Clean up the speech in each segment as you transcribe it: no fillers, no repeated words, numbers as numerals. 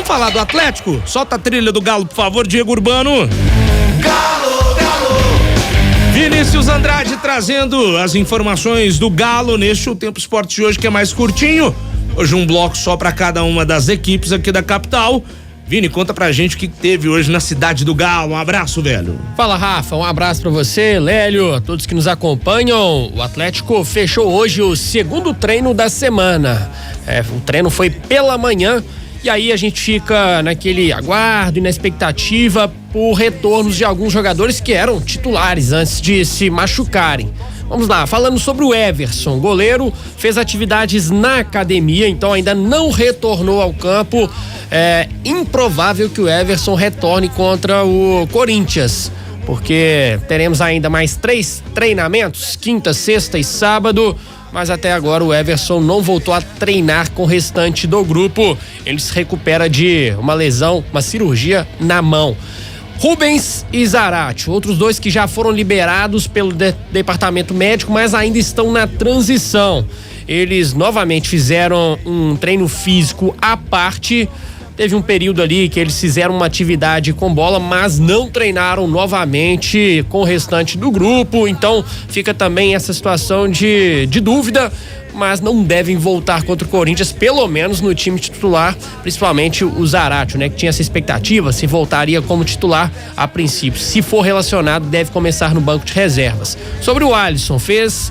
Vamos falar do Atlético? Solta a trilha do Galo, por favor, Diego Urbano. Galo, Galo. Vinícius Andrade trazendo as informações do Galo neste O Tempo Esporte de hoje, que é mais curtinho. Hoje um bloco só para cada uma das equipes aqui da capital. Vini, conta pra gente o que teve hoje na cidade do Galo. Um abraço, velho. Fala, Rafa, um abraço pra você, Lélio, a todos que nos acompanham. O Atlético fechou hoje o segundo treino da semana. O treino foi pela manhã e aí a gente fica naquele aguardo e na expectativa por retornos de alguns jogadores que eram titulares antes de se machucarem. Vamos lá, falando sobre o Everson, goleiro, fez atividades na academia, então ainda não retornou ao campo. É improvável que o Everson retorne contra o Corinthians, porque teremos ainda mais 3 treinamentos, quinta, sexta e sábado, mas até agora o Everson não voltou a treinar com o restante do grupo. Ele se recupera de uma lesão, uma cirurgia na mão. Rubens e Zarate, outros dois que já foram liberados pelo departamento médico, mas ainda estão na transição. Eles novamente fizeram um treino físico à parte. Teve um período ali que eles fizeram uma atividade com bola, mas não treinaram novamente com o restante do grupo. Então fica também essa situação de dúvida, mas não devem voltar contra o Corinthians, pelo menos no time titular, principalmente o Zarate, né? Que tinha essa expectativa, se voltaria como titular a princípio. Se for relacionado, deve começar no banco de reservas. Sobre o Alisson, fez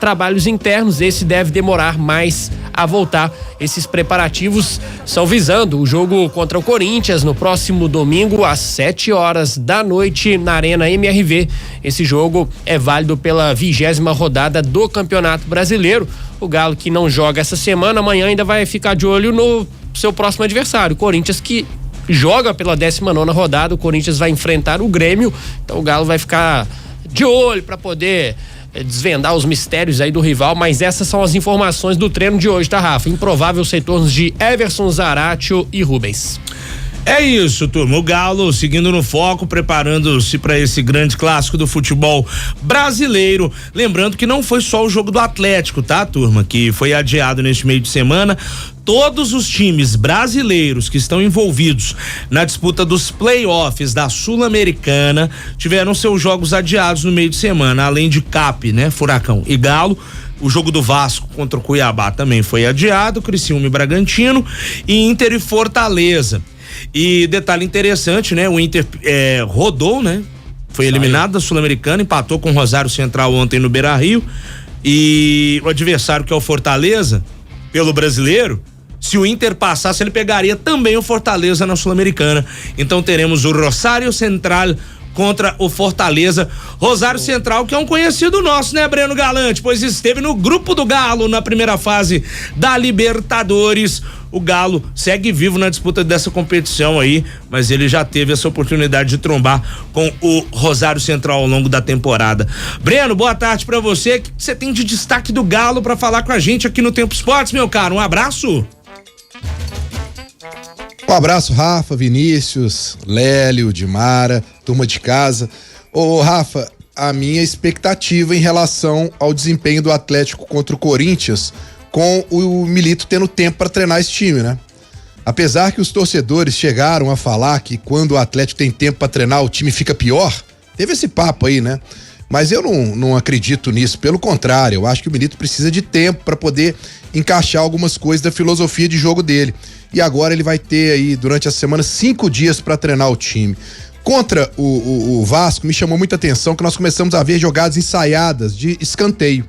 trabalhos internos, esse deve demorar mais a voltar. Esses preparativos são visando o jogo contra o Corinthians no próximo domingo às 19h na Arena MRV. Esse jogo é válido pela 20ª rodada do Campeonato Brasileiro. O Galo, que não joga essa semana, amanhã ainda vai ficar de olho no seu próximo adversário, o Corinthians, que joga pela 19ª rodada. O Corinthians vai enfrentar o Grêmio, então o Galo vai ficar de olho para poder desvendar os mistérios aí do rival, mas essas são as informações do treino de hoje, tá, Rafa? Improváveis retornos de Everson, Zaratio e Rubens. É isso, turma. O Galo seguindo no foco, preparando-se para esse grande clássico do futebol brasileiro. Lembrando que não foi só o jogo do Atlético, tá, turma? Que foi adiado neste meio de semana. Todos os times brasileiros que estão envolvidos na disputa dos playoffs da Sul-Americana tiveram seus jogos adiados no meio de semana, além de CAP, né? Furacão e Galo. O jogo do Vasco contra o Cuiabá também foi adiado, Criciúma e Bragantino, e Inter e Fortaleza. E detalhe interessante, né? O Inter rodou, né? Foi eliminado da Sul-Americana, empatou com o Rosário Central ontem no Beira-Rio, e o adversário, que é o Fortaleza, pelo brasileiro, se o Inter passasse, ele pegaria também o Fortaleza na Sul-Americana. Então teremos o Rosário Central contra o Fortaleza. Rosário Central, que é um conhecido nosso, né, Breno Galante? Pois esteve no grupo do Galo na primeira fase da Libertadores. O Galo segue vivo na disputa dessa competição aí, mas ele já teve essa oportunidade de trombar com o Rosário Central ao longo da temporada. Breno, boa tarde pra você. O que você tem de destaque do Galo pra falar com a gente aqui no Tempo Esportes, meu caro? Um abraço. Um abraço, Rafa, Vinícius, Lélio, Dimara, turma de casa. Ô, Rafa, a minha expectativa em relação ao desempenho do Atlético contra o Corinthians, com o Milito tendo tempo para treinar esse time, né? Apesar que os torcedores chegaram a falar que quando o Atlético tem tempo para treinar, o time fica pior, teve esse papo aí, né? Mas eu não acredito nisso, pelo contrário, eu acho que o Milito precisa de tempo para poder encaixar algumas coisas da filosofia de jogo dele. E agora ele vai ter aí, durante a semana, 5 dias para treinar o time. Contra o Vasco, me chamou muita atenção que nós começamos a ver jogadas ensaiadas de escanteio.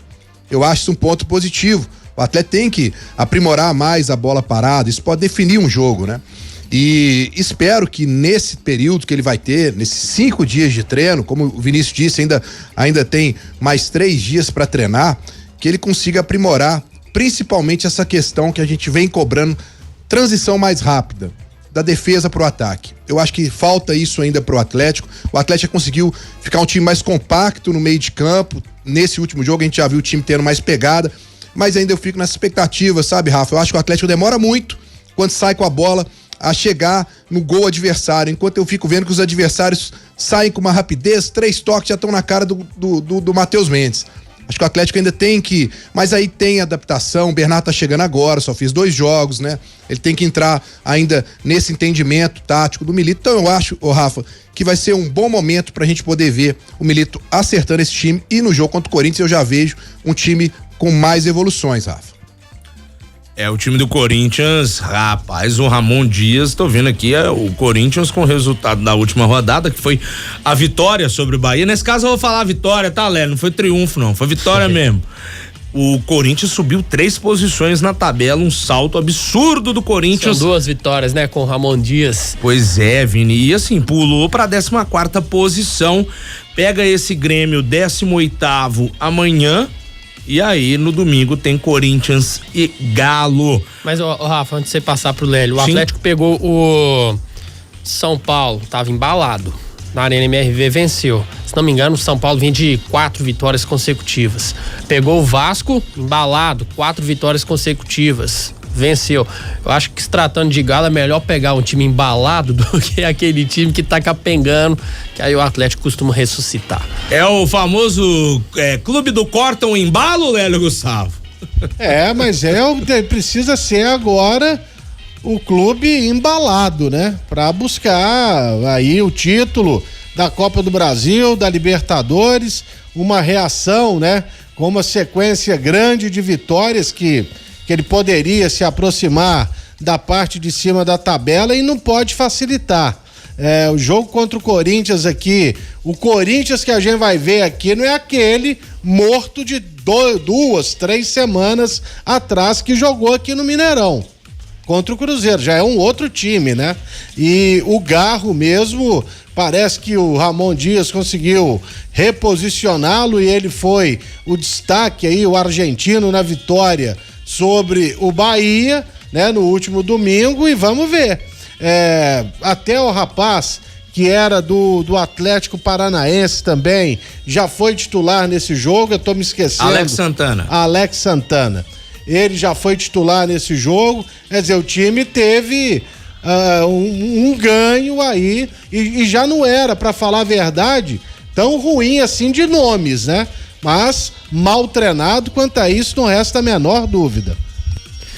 Eu acho isso um ponto positivo. O atleta tem que aprimorar mais a bola parada, isso pode definir um jogo, né? E espero que nesse período que ele vai ter, nesses 5 dias de treino, como o Vinícius disse, ainda tem mais 3 dias para treinar, que ele consiga aprimorar principalmente essa questão que a gente vem cobrando, transição mais rápida, da defesa pro ataque. Eu acho que falta isso ainda pro Atlético. O Atlético conseguiu ficar um time mais compacto no meio de campo. Nesse último jogo a gente já viu o time tendo mais pegada, mas ainda eu fico nessa expectativa, sabe, Rafa? Eu acho que o Atlético demora muito quando sai com a bola a chegar no gol adversário, enquanto eu fico vendo que os adversários saem com uma rapidez, 3 toques já estão na cara do Matheus Mendes. Acho que o Atlético ainda tem que... Mas aí tem adaptação, o Bernardo tá chegando agora, só fez 2 jogos, né? Ele tem que entrar ainda nesse entendimento tático do Milito. Então eu acho, Rafa, que vai ser um bom momento pra gente poder ver o Milito acertando esse time. E no jogo contra o Corinthians eu já vejo um time com mais evoluções, Rafa. O time do Corinthians, rapaz, o Ramon Dias, tô vendo aqui, o Corinthians com o resultado da última rodada, que foi a vitória sobre o Bahia. Nesse caso eu vou falar vitória, tá, Léo? Não foi triunfo, não, foi vitória mesmo. O Corinthians subiu 3 posições na tabela, um salto absurdo do Corinthians. São 2 vitórias, né, com o Ramon Dias. Pois é, Vini, e assim, pulou pra 14ª posição, pega esse Grêmio 18º amanhã. E aí, no domingo, tem Corinthians e Galo. Mas, Rafa, antes de você passar pro Lélio, o Sim. Atlético pegou o São Paulo, tava embalado. Na Arena MRV venceu. Se não me engano, o São Paulo vem de 4 vitórias consecutivas. Pegou o Vasco, embalado, 4 vitórias consecutivas. Venceu. Eu acho que se tratando de Galo é melhor pegar um time embalado do que aquele time que tá capengando, que aí o Atlético costuma ressuscitar. É o famoso clube do corta um embalo, Lélio Gustavo? Mas precisa ser agora o clube embalado, né? Pra buscar aí o título da Copa do Brasil, da Libertadores, uma reação, né? Com uma sequência grande de vitórias que ele poderia se aproximar da parte de cima da tabela e não pode facilitar. O jogo contra o Corinthians aqui, o Corinthians que a gente vai ver aqui não é aquele morto de 2, 3 semanas atrás que jogou aqui no Mineirão contra o Cruzeiro, já é um outro time, né? E o Garro mesmo, parece que o Ramon Dias conseguiu reposicioná-lo e ele foi o destaque aí, o argentino na vitória sobre o Bahia, né, no último domingo, e vamos ver. Até o rapaz que era do Atlético Paranaense também já foi titular nesse jogo, eu tô me esquecendo. Alex Santana. Ele já foi titular nesse jogo, quer dizer, o time teve um ganho aí e já não era, pra falar a verdade, tão ruim assim de nomes, né? Mas mal treinado, quanto a isso não resta a menor dúvida.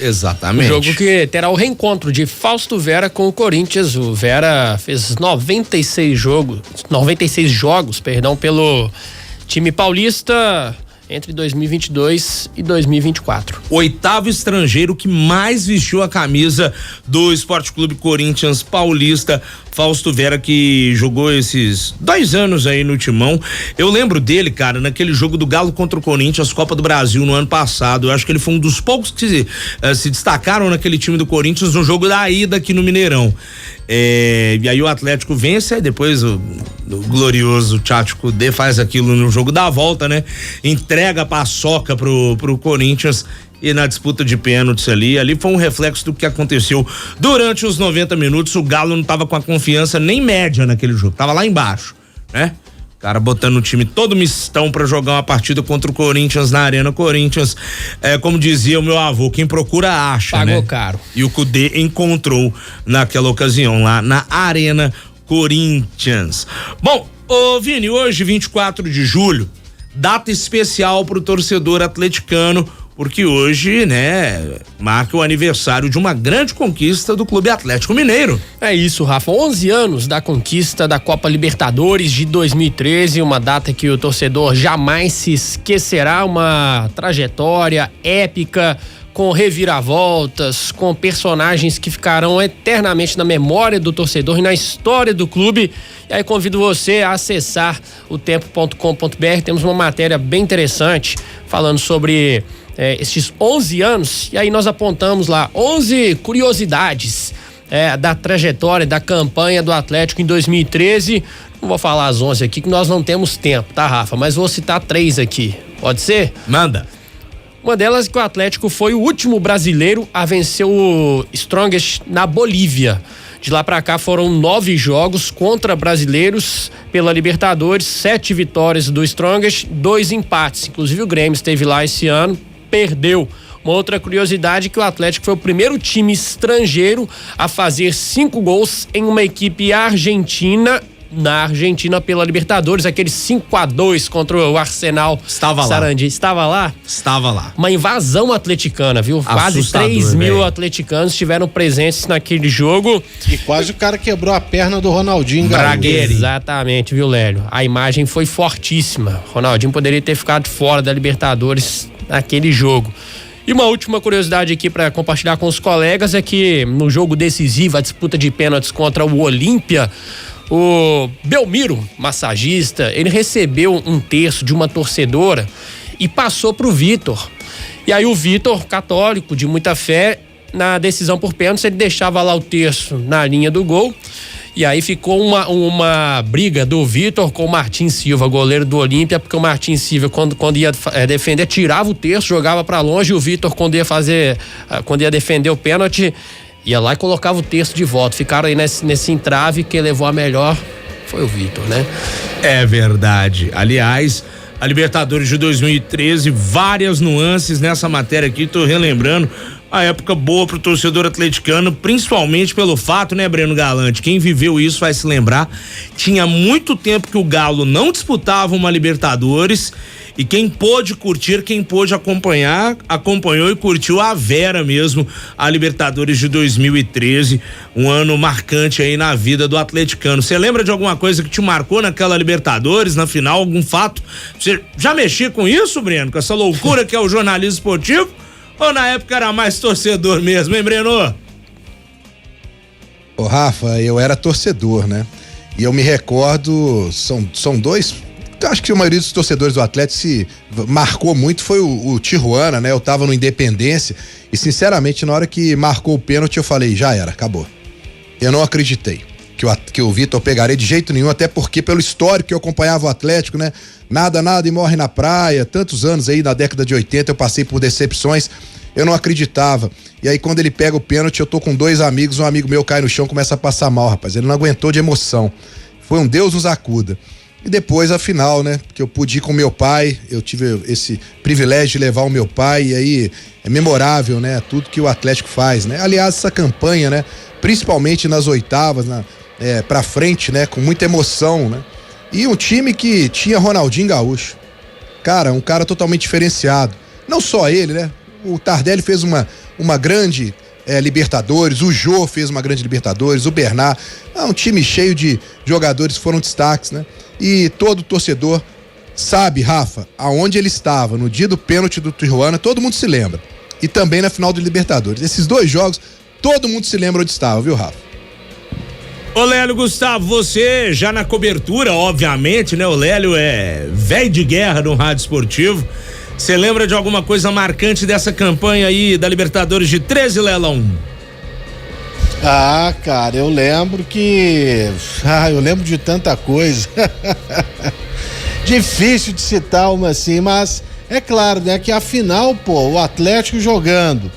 Exatamente. Um jogo que terá o reencontro de Fausto Vera com o Corinthians. O Vera fez 96 jogos, pelo time paulista entre 2022 e 2024. 8º estrangeiro que mais vestiu a camisa do Esporte Clube Corinthians Paulista, Fausto Vera, que jogou esses 2 anos aí no Timão. Eu lembro dele, cara, naquele jogo do Galo contra o Corinthians, Copa do Brasil, no ano passado. Eu acho que ele foi um dos poucos que se destacaram naquele time do Corinthians no jogo da ida aqui no Mineirão. E aí o Atlético vence, aí depois o glorioso Tchatcho Kudê faz aquilo no jogo da volta, né? Entrega a paçoca pro Corinthians e na disputa de pênaltis ali foi um reflexo do que aconteceu durante os 90 minutos. O Galo não tava com a confiança nem média naquele jogo, tava lá embaixo, né? Cara botando o time todo mistão pra jogar uma partida contra o Corinthians na Arena Corinthians. Como dizia o meu avô, quem procura acha, pagou, né? Caro. E o Kudê encontrou naquela ocasião lá na Arena Corinthians. Bom, ô Vini, hoje 24 de julho, data especial pro torcedor atleticano, porque hoje, né, marca o aniversário de uma grande conquista do Clube Atlético Mineiro. É isso, Rafa, 11 anos da conquista da Copa Libertadores de 2013, uma data que o torcedor jamais se esquecerá, uma trajetória épica, com reviravoltas, com personagens que ficarão eternamente na memória do torcedor e na história do clube. E aí convido você a acessar o tempo.com.br, temos uma matéria bem interessante falando sobre estes 11 anos, e aí nós apontamos lá 11 curiosidades da trajetória, da campanha do Atlético em 2013. Não vou falar as 11 aqui, que nós não temos tempo, tá, Rafa? Mas vou citar 3 aqui, pode ser? Manda. Uma delas é que o Atlético foi o último brasileiro a vencer o Strongest na Bolívia. De lá pra cá foram 9 jogos contra brasileiros pela Libertadores, 7 vitórias do Strongest, 2 empates. Inclusive o Grêmio esteve lá esse ano, perdeu. Uma outra curiosidade é que o Atlético foi o primeiro time estrangeiro a fazer 5 gols em uma equipe argentina na Argentina pela Libertadores, aquele 5-2 contra o Arsenal. Estava Sarandi. Estava lá? Estava lá. Uma invasão atleticana, viu? Quase Assustador, 3 mil véio. atleticanos estiveram presentes naquele jogo. E quase o cara quebrou a perna do Ronaldinho Gaúcho. Exatamente, viu, Lélio? A imagem foi fortíssima. Ronaldinho poderia ter ficado fora da Libertadores naquele jogo. E uma última curiosidade aqui para compartilhar com os colegas é que no jogo decisivo, a disputa de pênaltis contra o Olímpia, o Belmiro, massagista, ele recebeu um terço de uma torcedora e passou pro Vitor. E aí o Vitor, católico, de muita fé, na decisão por pênaltis, ele deixava lá o terço na linha do gol. E aí ficou uma briga do Vitor com o Martin Silva, goleiro do Olímpia, porque o Martin Silva, quando ia defender, tirava o terço, jogava pra longe, e o Vitor, quando ia defender o pênalti, ia lá e colocava o terço de volta. Ficaram aí nesse entrave. Quem levou a melhor foi o Vitor, né? É verdade. Aliás, a Libertadores de 2013, várias nuances nessa matéria aqui, tô relembrando. A época boa pro torcedor atleticano, principalmente pelo fato, né, Breno Galante? Quem viveu isso vai se lembrar. Tinha muito tempo que o Galo não disputava uma Libertadores e quem pôde curtir, quem pôde acompanhar, acompanhou e curtiu a vera mesmo a Libertadores de 2013, um ano marcante aí na vida do atleticano. Você lembra de alguma coisa que te marcou naquela Libertadores, na final, algum fato? Você já mexia com isso, Breno? Com essa loucura que é o jornalismo esportivo? Ou na época era mais torcedor mesmo, hein, Breno? Ô, Rafa, eu era torcedor, né? E eu me recordo, são dois, acho que a maioria dos torcedores do Atlético se marcou muito, foi o Tijuana, né? Eu tava no Independência e, sinceramente, na hora que marcou o pênalti, eu falei, já era, acabou. Eu não acreditei que o Vitor pegaria de jeito nenhum, até porque pelo histórico que eu acompanhava o Atlético, né? Nada e morre na praia, tantos anos aí, na década de 80 eu passei por decepções, eu não acreditava. E aí quando ele pega o pênalti, eu tô com dois amigos, um amigo meu cai no chão, começa a passar mal, rapaz, ele não aguentou de emoção. Foi um Deus nos acuda. E depois a final, né? Que eu pude ir com meu pai, eu tive esse privilégio de levar o meu pai, e aí é memorável, né? Tudo que o Atlético faz, né? Aliás, essa campanha, né? Principalmente nas oitavas, pra frente, né? Com muita emoção, né? E um time que tinha Ronaldinho Gaúcho. Cara, um cara totalmente diferenciado. Não só ele, né? O Tardelli fez uma grande Libertadores, o Jô fez uma grande Libertadores, o Bernard. Um time cheio de jogadores que foram destaques, né? E todo torcedor sabe, Rafa, aonde ele estava no dia do pênalti do Tijuana, todo mundo se lembra. E também na final do Libertadores. Esses dois jogos, todo mundo se lembra onde estava, viu, Rafa? Ô Lélio, Gustavo, você já na cobertura, obviamente, né? O Lélio é velho de guerra no rádio esportivo. Você lembra de alguma coisa marcante dessa campanha aí da Libertadores de 13, Lelão? Ah, cara, eu lembro eu lembro de tanta coisa. Difícil de citar uma assim, mas é claro, né, que afinal, o Atlético jogando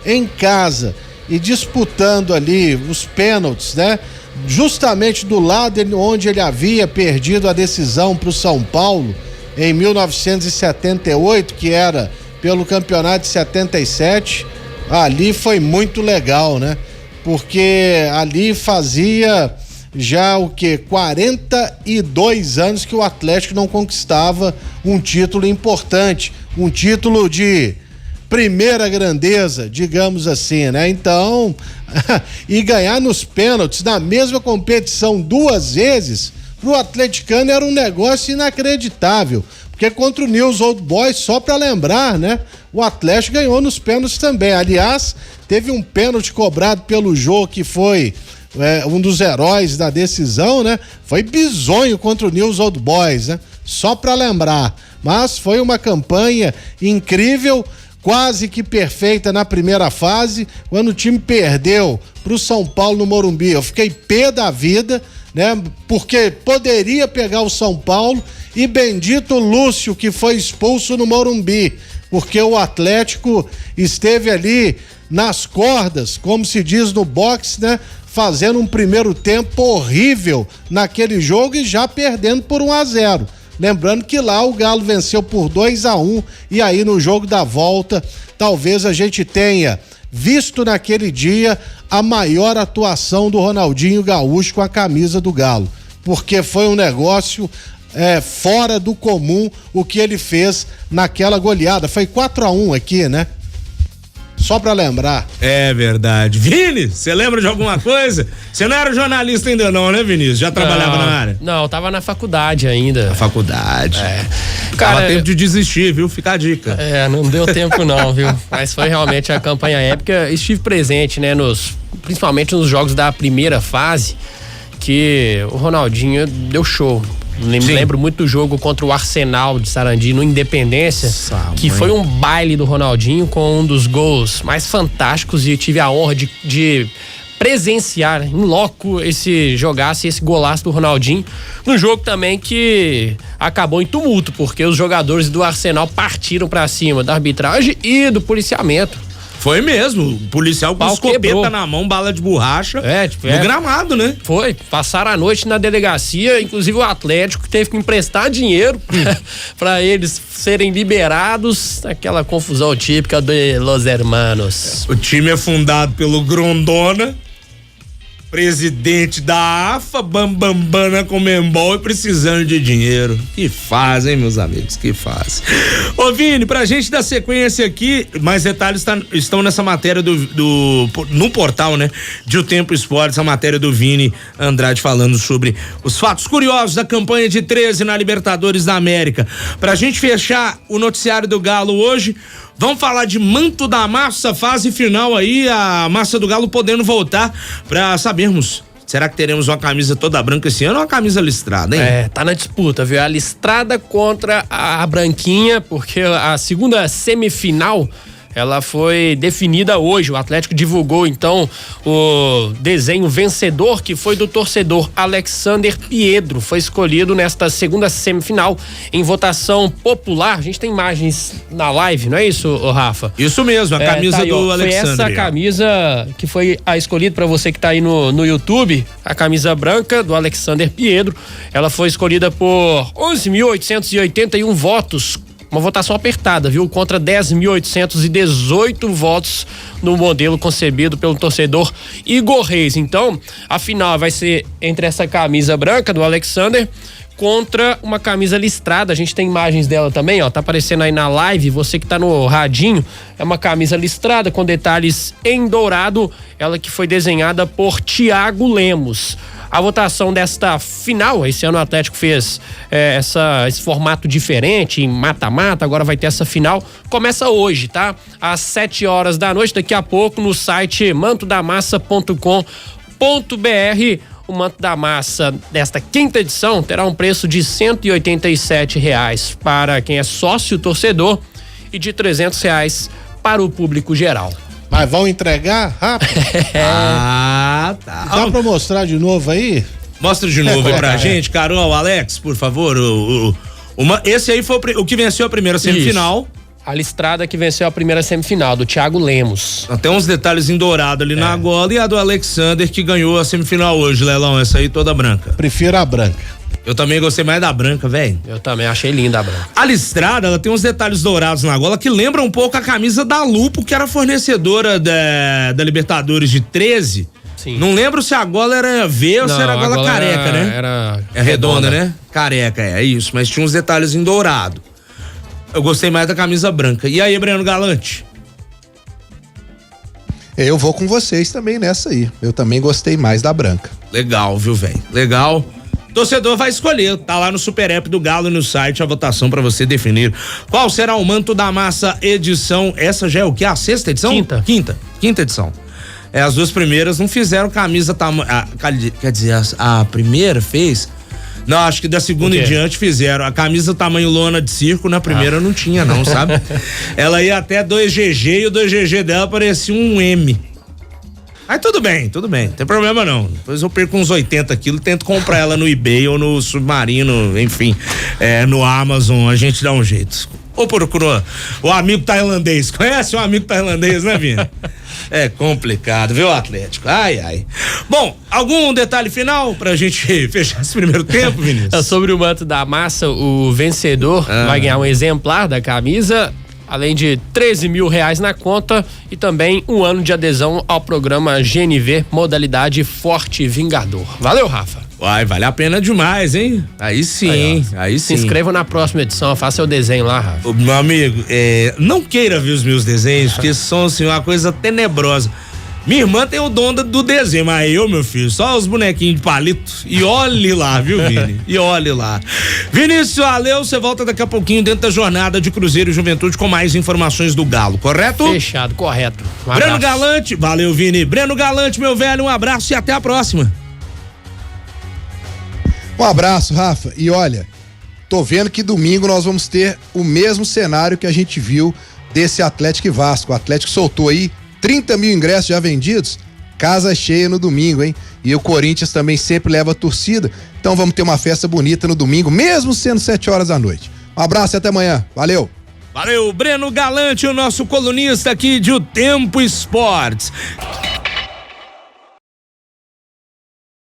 em casa e disputando ali os pênaltis, né? Justamente do lado onde ele havia perdido a decisão pro São Paulo em 1978, que era pelo campeonato de 77, ali foi muito legal, né? Porque ali fazia já 42 anos que o Atlético não conquistava um título importante, um título de primeira grandeza, digamos assim, né? Então, e ganhar nos pênaltis na mesma competição duas vezes, pro atleticano era um negócio inacreditável, porque contra o Newell's Old Boys, só pra lembrar, né? O Atlético ganhou nos pênaltis também. Aliás, teve um pênalti cobrado pelo Jô, que foi um dos heróis da decisão, né? Foi bizonho contra o Newell's Old Boys, né? Só pra lembrar. Mas foi uma campanha incrível, quase que perfeita na primeira fase, quando o time perdeu pro São Paulo no Morumbi. Eu fiquei pé da vida, né? Porque poderia pegar o São Paulo, e bendito Lúcio, que foi expulso no Morumbi, porque o Atlético esteve ali nas cordas, como se diz no boxe, né? Fazendo um primeiro tempo horrível naquele jogo e já perdendo por 1-0. Lembrando que lá o Galo venceu por 2-1, e aí no jogo da volta, talvez a gente tenha visto naquele dia a maior atuação do Ronaldinho Gaúcho com a camisa do Galo. porque foi um negócio fora do comum o que ele fez naquela goleada. Foi 4-1 aqui, né? Só pra lembrar. É verdade. Vini, você lembra de alguma coisa? Você não era jornalista ainda não, né, Vinícius? Já trabalhava na área? Não, eu tava na faculdade ainda. Na faculdade. Cara, dava tempo de desistir, viu? Fica a dica. Não deu tempo não, viu? Mas foi realmente a campanha épica. Estive presente, né, principalmente nos jogos da primeira fase, que o Ronaldinho deu show. Lembro muito do jogo contra o Arsenal de Sarandi no Independência, que foi um baile do Ronaldinho com um dos gols mais fantásticos, e tive a honra de presenciar em loco esse golaço do Ronaldinho, num jogo também que acabou em tumulto, porque os jogadores do Arsenal partiram pra cima da arbitragem e do policiamento. Foi mesmo, o policial com escopeta na mão, bala de borracha, no gramado, né? Foi, passaram a noite na delegacia, inclusive o Atlético teve que emprestar dinheiro pra eles serem liberados, aquela confusão típica de Los Hermanos. O time é fundado pelo Grondona, presidente da AFA, bambambam na Conmebol e precisando de dinheiro. Que faz, hein, meus amigos, que faz. Ô Vini, pra gente dar sequência aqui, mais detalhes estão nessa matéria no portal, né, de O Tempo Esportes, a matéria do Vini Andrade falando sobre os fatos curiosos da campanha de 13 na Libertadores da América. Pra gente fechar o noticiário do Galo hoje, vamos falar de Manto da Massa, fase final aí, a Massa do Galo podendo voltar pra sabermos, será que teremos uma camisa toda branca esse ano ou uma camisa listrada, hein? Tá na disputa, viu? A listrada contra a branquinha, porque a segunda semifinal, ela foi definida hoje. O Atlético divulgou então o desenho vencedor, que foi do torcedor Alexander Piedro. Foi escolhido nesta segunda semifinal em votação popular. A gente tem imagens na live, não é isso, Rafa? Isso mesmo, a camisa do Alexander. Foi essa camisa que foi a escolhida para você que tá aí no YouTube, a camisa branca do Alexander Piedro. Ela foi escolhida por 11.881 votos. Uma votação apertada, viu? Contra 10.818 votos no modelo concebido pelo torcedor Igor Reis. Então, a final vai ser entre essa camisa branca do Alexander contra uma camisa listrada. A gente tem imagens dela também, ó. Tá aparecendo aí na live. Você que tá no radinho, é uma camisa listrada com detalhes em dourado. Ela que foi desenhada por Thiago Lemos. A votação desta final, esse ano o Atlético fez esse formato diferente, em mata-mata, agora vai ter essa final, começa hoje, tá? Às 7h da noite, daqui a pouco, no site mantodamassa.com.br. O Manto da Massa desta quinta edição terá um preço de R$187 para quem é sócio torcedor e de R$300 para o público geral. Mas vão entregar rápido? Tá. Dá pra mostrar de novo aí? Mostra de novo aí pra gente, Carol, Alex, por favor. Esse aí foi o que venceu a primeira semifinal. Isso. A listrada que venceu a primeira semifinal, do Thiago Lemos. Tem uns detalhes em dourado ali na gola, e a do Alexander que ganhou a semifinal hoje, Lelão, essa aí toda branca. Prefiro a branca. Eu também gostei mais da branca, velho. Eu também achei linda a branca. A listrada, ela tem uns detalhes dourados na gola que lembram um pouco a camisa da Lupo, que era fornecedora da Libertadores de 13. Sim. Não lembro se a gola era V ou se era a gola careca, né? Era redonda, né? Careca, é isso. Mas tinha uns detalhes em dourado. Eu gostei mais da camisa branca. E aí, Breno Galante? Eu vou com vocês também nessa aí. Eu também gostei mais da branca. Legal, viu, velho? Legal. Torcedor vai escolher, tá lá no Super App do Galo e no site a votação pra você definir qual será o Manto da Massa edição. Essa já é o que? A sexta edição? Quinta edição. As duas primeiras não fizeram camisa quer dizer, a primeira fez? Não, acho que da segunda em diante fizeram. A camisa tamanho lona de circo, na primeira não tinha não, sabe? Ela ia até 2GG e o 2GG dela parecia um M. Aí tudo bem, não tem problema não. Depois eu perco uns 80 quilos, tento comprar ela no eBay ou no Submarino, enfim, no Amazon, a gente dá um jeito. Ou procurou o amigo tailandês, conhece o amigo tailandês, né, Vini? É complicado, viu, Atlético? Ai. Bom, algum detalhe final pra gente fechar esse primeiro tempo, Vinícius? Sobre o Manto da Massa, o vencedor vai ganhar um exemplar da camisa. além de R$13.000 na conta e também 1 ano de adesão ao programa GNV, modalidade Forte Vingador. Valeu, Rafa. Uai, vale a pena demais, hein? Aí sim, aí Se sim. inscreva na próxima edição, faça seu desenho lá, Rafa. Ô, meu amigo, não queira ver os meus desenhos, porque são assim uma coisa tenebrosa. Minha irmã tem o dom do desenho, mas eu, meu filho, só os bonequinhos de palito. E olhe lá, viu, Vini? E olhe lá. Vinícius, valeu, você volta daqui a pouquinho dentro da jornada de Cruzeiro e Juventude com mais informações do Galo, correto? Fechado, correto. Breno Galante, valeu, Vini. Breno Galante, meu velho, um abraço e até a próxima. Um abraço, Rafa. E olha, tô vendo que domingo nós vamos ter o mesmo cenário que a gente viu desse Atlético e Vasco. O Atlético soltou aí 30 mil ingressos já vendidos, casa cheia no domingo, hein? E o Corinthians também sempre leva a torcida, então vamos ter uma festa bonita no domingo, mesmo sendo 7 horas da noite. Um abraço e até amanhã. Valeu! Valeu, Breno Galante, o nosso colunista aqui de O Tempo Esportes.